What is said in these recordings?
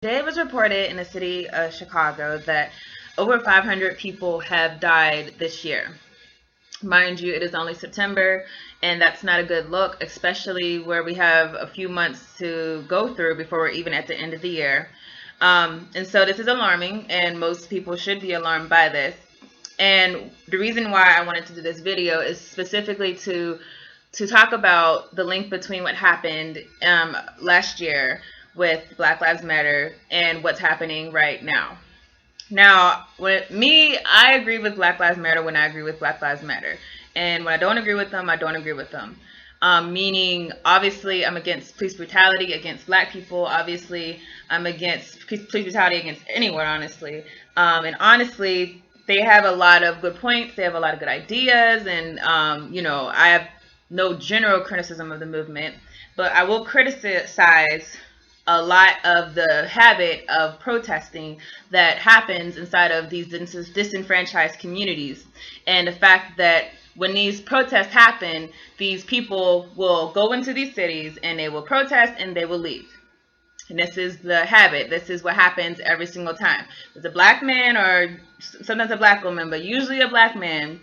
Today it was reported in the city of Chicago that over 500 people have died this year. Mind you, it is only September, and that's not a good look, especially where we have a few months to go through before we're even at the end of the year. And so this is alarming, and most people should be alarmed by this. And the reason why I wanted to do this video is specifically to talk about the link between what happened last year with Black Lives Matter and what's happening right now. Now, I agree with Black Lives Matter when I agree with Black Lives Matter. And when I don't agree with them, I don't agree with them. Meaning, obviously, I'm against police brutality against Black people. Obviously, I'm against police brutality against anyone, honestly. And honestly, they have a lot of good points. They have a lot of good ideas. And, I have no general criticism of the movement. But I will criticize a lot of the habit of protesting that happens inside of these disenfranchised communities, and the fact that when these protests happen, these people will go into these cities and they will protest and they will leave. And this is the habit. This is what happens every single time. There's a Black man or sometimes a Black woman, but usually a Black man.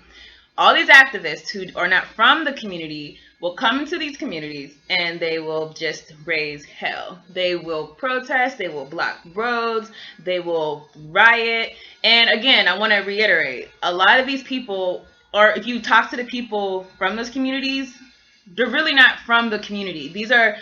All these activists who are not from the community will come into these communities and they will just raise hell. They will protest, they will block roads, they will riot. And again, I want to reiterate, a lot of these people, or if you talk to the people from those communities, they're really not from the community. These are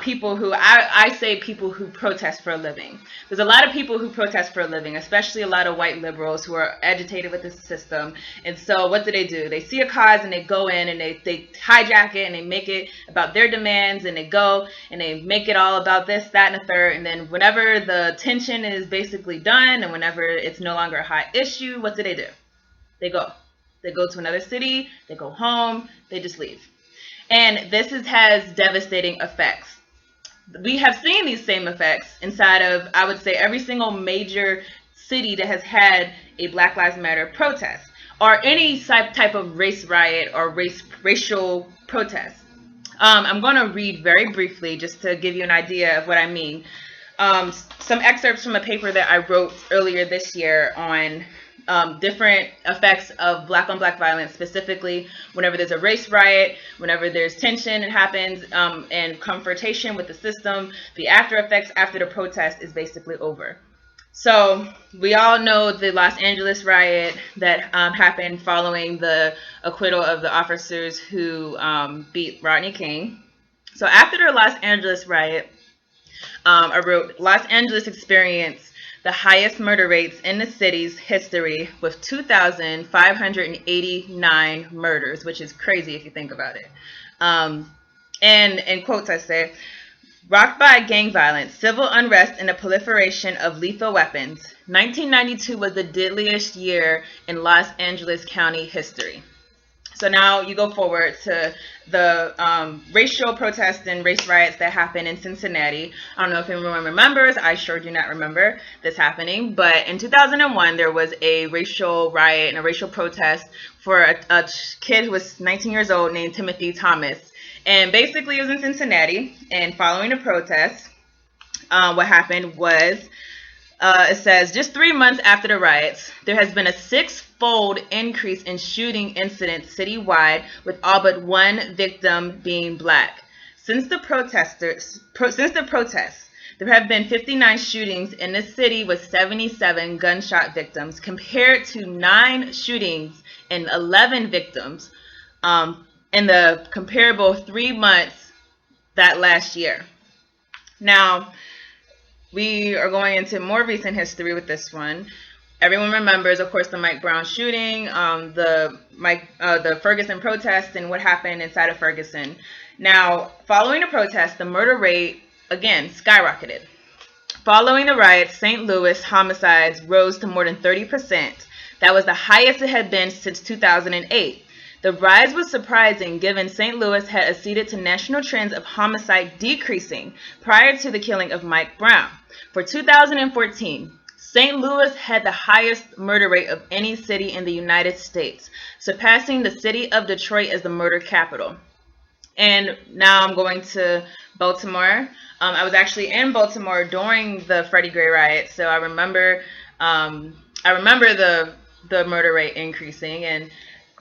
people who I say people who protest for a living. There's a lot of people who protest for a living, especially a lot of white liberals who are agitated with the system. And so what do? They see a cause and they go in and they hijack it and they make it about their demands, and they go and they make it all about this, that, and the third. And then whenever the tension is basically done and whenever it's no longer a hot issue, what do? They go. They go to another city, they go home, they just leave. And this has devastating effects. We have seen these same effects inside of, I would say, every single major city that has had a Black Lives Matter protest or any type of race riot or racial protest. I'm going to read very briefly just to give you an idea of what I mean. Some excerpts from a paper that I wrote earlier this year on different effects of Black on Black violence, specifically whenever there's a race riot, whenever there's tension, it happens, and confrontation with the system, the after effects after the protest is basically over. So we all know the Los Angeles riot that happened following the acquittal of the officers who beat Rodney King. So after the Los Angeles riot, I wrote, Los Angeles experienced the highest murder rates in the city's history with 2,589 murders, which is crazy if you think about it. And in quotes I say, rocked by gang violence, civil unrest, and the proliferation of lethal weapons, 1992 was the deadliest year in Los Angeles County history. So now you go forward to the racial protests and race riots that happened in Cincinnati. I don't know if anyone remembers. I sure do not remember this happening. But in 2001, there was a racial riot and a racial protest for a kid who was 19 years old named Timothy Thomas. And basically, it was in Cincinnati. And following the protest, what happened was, it says, just 3 months after the riots, there has been a six-fold increase in shooting incidents citywide, with all but one victim being Black. Since the protests, there have been 59 shootings in the city with 77 gunshot victims, compared to 9 shootings and 11 victims in the comparable 3 months that last year. Now, we are going into more recent history with this one. Everyone remembers, of course, the Mike Brown shooting, the Ferguson protest, and what happened inside of Ferguson. Now, following the protest, the murder rate, again, skyrocketed. Following the riots, St. Louis homicides rose to more than 30%. That was the highest it had been since 2008. The rise was surprising given St. Louis had acceded to national trends of homicide decreasing prior to the killing of Mike Brown. For 2014, St. Louis had the highest murder rate of any city in the United States, surpassing the city of Detroit as the murder capital. And now I'm going to Baltimore. I was actually in Baltimore during the Freddie Gray riot, so I remember the murder rate increasing and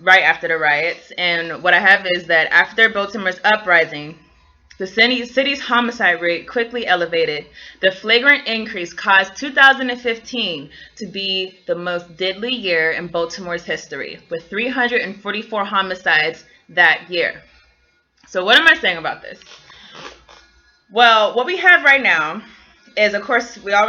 right after the riots. And what I have is that after Baltimore's uprising, the city's homicide rate quickly elevated. The flagrant increase caused 2015 to be the most deadly year in Baltimore's history, with 344 homicides that year. So what am I saying about this? Well, what we have right now is, of course, we all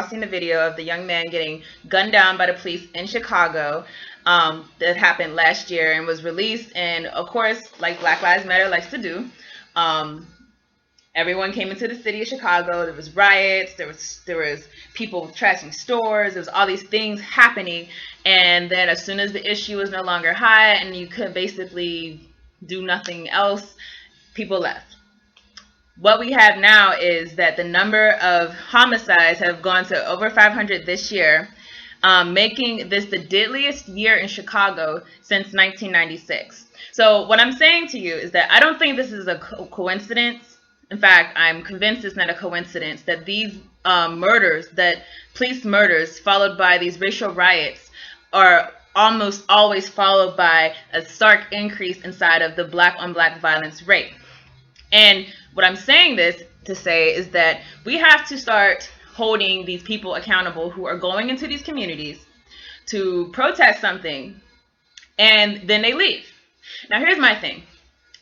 seen the video of the young man getting gunned down by the police in Chicago. That happened last year and was released. And of course, like Black Lives Matter likes to do, um, everyone came into the city of Chicago. There was riots. There was people trashing stores. There was all these things happening. And then as soon as the issue was no longer high and you could basically do nothing else, people left. What we have now is that the number of homicides have gone to over 500 this year, making this the deadliest year in Chicago since 1996. So what I'm saying to you is that I don't think this is a coincidence. In fact, I'm convinced it's not a coincidence that these murders, that police murders followed by these racial riots, are almost always followed by a stark increase inside of the black on black violence rate. And what I'm saying this to say is that we have to start holding these people accountable who are going into these communities to protest something and then they leave. Now, here's my thing.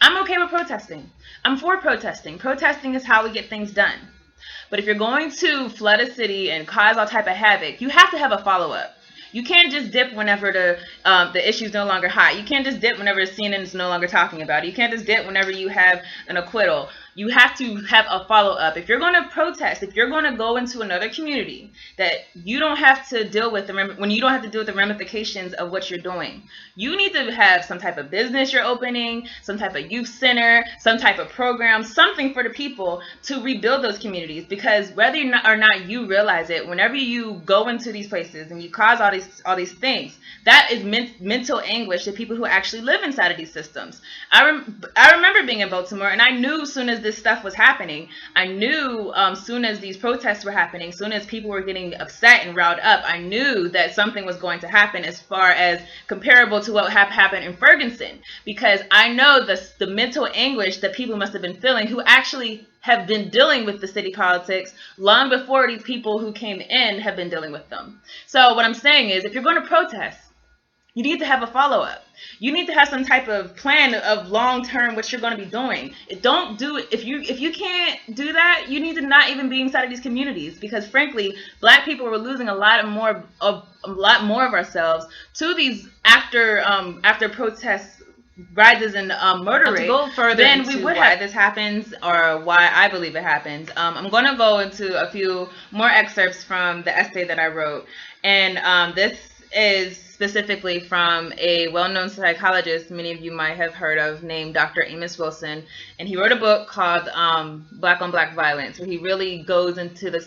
I'm okay with protesting. I'm for protesting. Protesting is how we get things done. But if you're going to flood a city and cause all type of havoc, you have to have a follow-up. You can't just dip whenever the issue is no longer hot. You can't just dip whenever CNN is no longer talking about it. You can't just dip whenever you have an acquittal. You have to have a follow-up. If you're going to protest, if you're going to go into another community that you don't have to deal with when you don't have to deal with the ramifications of what you're doing, you need to have some type of business you're opening, some type of youth center, some type of program, something for the people to rebuild those communities. Because whether or not you realize it, whenever you go into these places and you cause all these things, that is mental anguish to people who actually live inside of these systems. I remember being in Baltimore, and I knew as soon as this stuff was happening, I knew soon as these protests were happening, soon as people were getting upset and riled up, I knew that something was going to happen as far as comparable to what happened in Ferguson. Because I know the mental anguish that people must have been feeling who actually have been dealing with the city politics long before these people who came in have been dealing with them. So what I'm saying is, if you're going to protest, you need to have a follow-up. You need to have some type of plan of long-term what you're going to be doing. Don't do it if you can't do that. You need to not even be inside of these communities, because frankly, black people were losing a lot more of ourselves to these after protests rises in murder rate. To go further then into we would why this happens, or why I believe it happens, I'm going to go into a few more excerpts from the essay that I wrote, and this is specifically from a well-known psychologist many of you might have heard of, named Dr. Amos Wilson, and he wrote a book called Black on Black Violence, where he really goes into the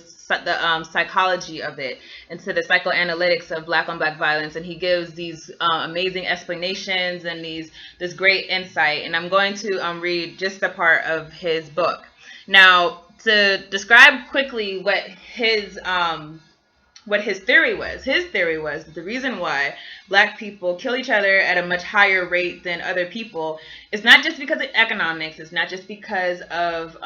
psychology of it, into the psychoanalytics of black on black violence, and he gives these amazing explanations and this great insight. And I'm going to read just a part of his book. Now, to describe quickly what his theory was. His theory was that the reason why black people kill each other at a much higher rate than other people is not just because of economics. It's not just because of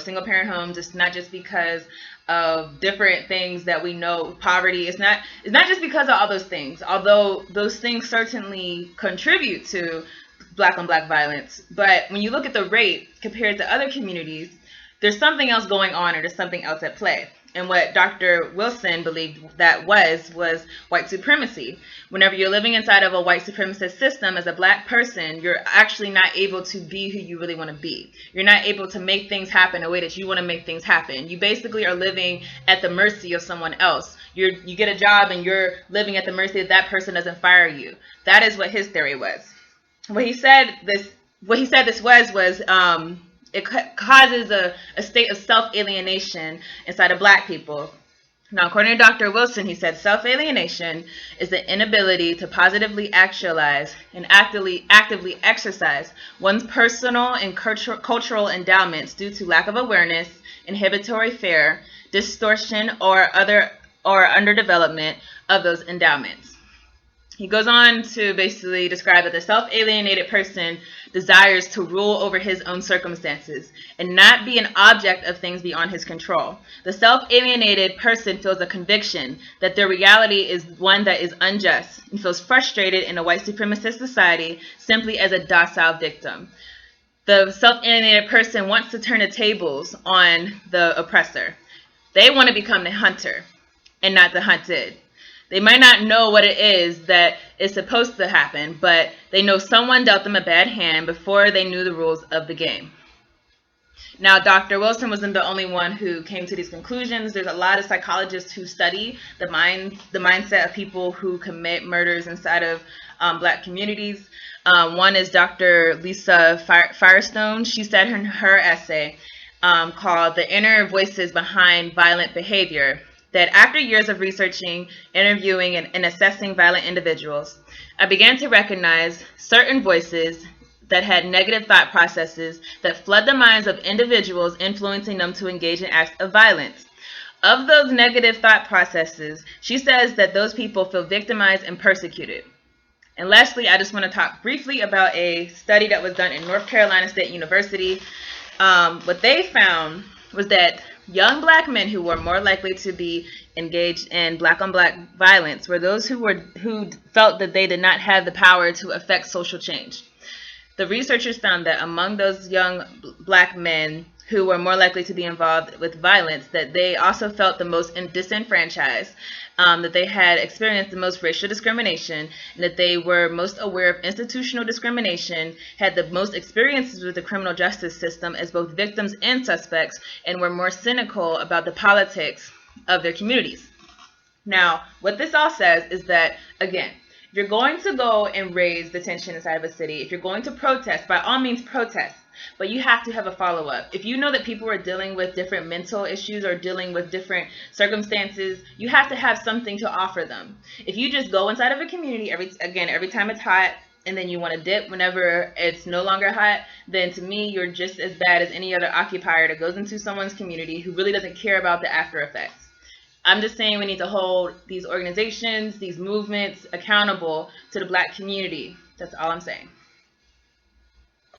single parent homes. It's not just because of different things that we know, poverty. It's not just because of all those things, although those things certainly contribute to black on black violence. But when you look at the rate compared to other communities, there's something else going on, or there's something else at play. And what Dr. Wilson believed that was white supremacy. Whenever you're living inside of a white supremacist system as a black person, you're actually not able to be who you really want to be. You're not able to make things happen the way that you want to make things happen. You basically are living at the mercy of someone else. You get a job and you're living at the mercy of that person doesn't fire you. That is what his theory was. What he said this was it causes a state of self-alienation inside of black people. Now, according to Dr. Wilson, he said self-alienation is the inability to positively actualize and actively exercise one's personal and cultural endowments due to lack of awareness, inhibitory fear, distortion, or underdevelopment of those endowments. He goes on to basically describe that the self-alienated person desires to rule over his own circumstances and not be an object of things beyond his control. The self-alienated person feels a conviction that their reality is one that is unjust and feels frustrated in a white supremacist society simply as a docile victim. The self-alienated person wants to turn the tables on the oppressor. They want to become the hunter and not the hunted. They might not know what it is that is supposed to happen, but they know someone dealt them a bad hand before they knew the rules of the game. Now, Dr. Wilson wasn't the only one who came to these conclusions. There's a lot of psychologists who study the mindset of people who commit murders inside of Black communities. One is Dr. Lisa Firestone. She said in her essay called "The Inner Voices Behind Violent Behavior" that after years of researching, interviewing, and assessing violent individuals, I began to recognize certain voices that had negative thought processes that flood the minds of individuals, influencing them to engage in acts of violence. Of those negative thought processes, she says that those people feel victimized and persecuted. And lastly, I just want to talk briefly about a study that was done in North Carolina State University. What they found was that young Black men who were more likely to be engaged in Black-on-Black violence were those who felt that they did not have the power to affect social change. The researchers found that among those young Black men who were more likely to be involved with violence, that they also felt the most disenfranchised, that they had experienced the most racial discrimination, and that they were most aware of institutional discrimination, had the most experiences with the criminal justice system as both victims and suspects, and were more cynical about the politics of their communities. Now, what this all says is that, again, if you're going to go and raise the tension inside of a city, if you're going to protest, by all means protest. But you have to have a follow-up. If you know that people are dealing with different mental issues or dealing with different circumstances, you have to have something to offer them. If you just go inside of a community every time it's hot, and then you want to dip whenever it's no longer hot, then to me, you're just as bad as any other occupier that goes into someone's community who really doesn't care about the after effects. I'm just saying we need to hold these organizations, these movements accountable to the Black community. That's all I'm saying.